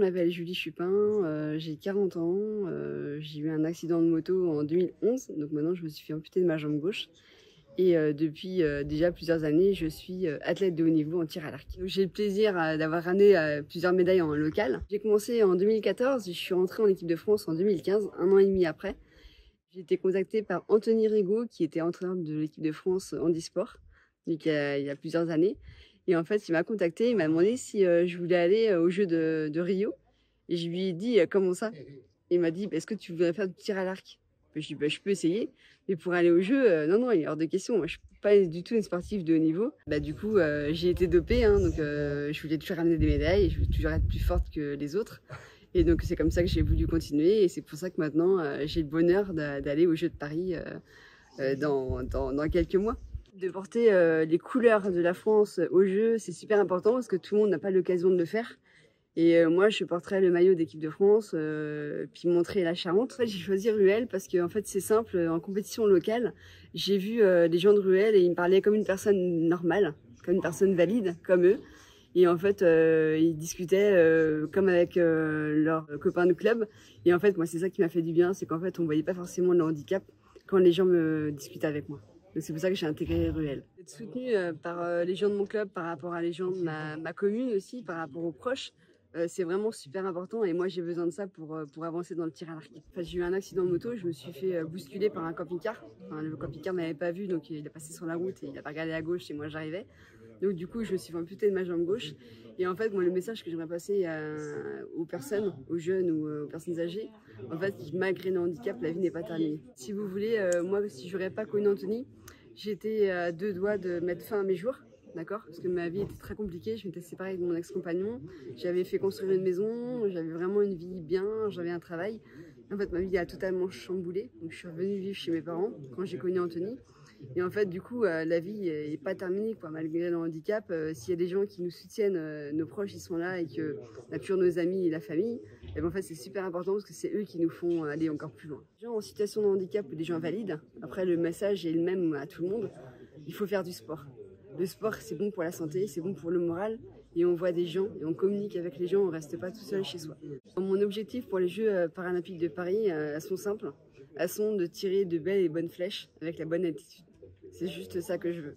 m'appelle Julie Chupin, j'ai 40 ans, j'ai eu un accident de moto en 2011, donc maintenant je me suis fait amputer de ma jambe gauche. Et depuis déjà plusieurs années, je suis athlète de haut niveau en tir à l'arc. J'ai le plaisir d'avoir ramené plusieurs médailles en local. J'ai commencé en 2014, je suis rentrée en équipe de France en 2015, un an et demi après. J'ai été contactée par Anthony Rigaud, qui était entraîneur de l'équipe de France handisport, donc il y a plusieurs années. Et en fait, il m'a contactée, il m'a demandé si je voulais aller aux Jeux de Rio. Et je lui ai dit comment ça? Il m'a dit, est-ce que tu voudrais faire du tir à l'arc? Je lui ai dit, je peux essayer, mais pour aller aux Jeux, non, il est hors de question. Moi, je suis pas du tout une sportive de haut niveau. Du coup, j'ai été dopée, hein, donc je voulais toujours ramener des médailles, je voulais toujours être plus forte que les autres. Et donc, c'est comme ça que j'ai voulu continuer, et c'est pour ça que maintenant, j'ai le bonheur d'aller aux Jeux de Paris dans quelques mois. De porter les couleurs de la France aux Jeux, c'est super important parce que tout le monde n'a pas l'occasion de le faire. Et moi, je porterai le maillot d'équipe de France, puis montrer la Charente. En fait, j'ai choisi Ruel parce que en fait, c'est simple. En compétition locale, j'ai vu les gens de Ruel et ils me parlaient comme une personne normale, comme une personne valide, comme eux. Et en fait, ils discutaient comme avec leurs copains de club. Et en fait, moi, c'est ça qui m'a fait du bien, c'est qu'en fait, on voyait pas forcément le handicap quand les gens me discutaient avec moi. Donc c'est pour ça que j'ai intégré Ruel. D'être soutenue par les gens de mon club, par rapport à les gens de ma commune aussi, par rapport aux proches, c'est vraiment super important et moi j'ai besoin de ça pour avancer dans le tir à l'arc. Enfin, j'ai eu un accident de moto, je me suis fait bousculer par un camping-car. Enfin, le camping-car m'avait pas vu, donc il a passé sur la route et il a pas regardé à gauche et moi j'arrivais. Donc du coup je me suis fait amputer de ma jambe gauche. Et en fait moi le message que j'aimerais passer aux personnes, aux jeunes ou aux personnes âgées, en fait malgré le handicap la vie n'est pas terminée. Si vous voulez, moi si j'aurais pas connu Anthony, j'étais à deux doigts de mettre fin à mes jours. D'accord? Parce que ma vie était très compliquée, je m'étais séparée de mon ex-compagnon, j'avais fait construire une maison, j'avais vraiment une vie bien, j'avais un travail. En fait, ma vie a totalement chamboulé, donc je suis revenue vivre chez mes parents quand j'ai connu Anthony. Et en fait, du coup, la vie n'est pas terminée, quoi, malgré le handicap. S'il y a des gens qui nous soutiennent, nos proches, ils sont là et qu'on a toujours nos amis et la famille, et ben, en fait, c'est super important parce que c'est eux qui nous font aller encore plus loin. Les gens en situation de handicap ou des gens valides, après, le message est le même à tout le monde, il faut faire du sport. Le sport, c'est bon pour la santé, c'est bon pour le moral. Et on voit des gens et on communique avec les gens, on ne reste pas tout seul chez soi. Mon objectif pour les Jeux paralympiques de Paris, elles sont simples. Elles sont de tirer de belles et bonnes flèches avec la bonne attitude. C'est juste ça que je veux.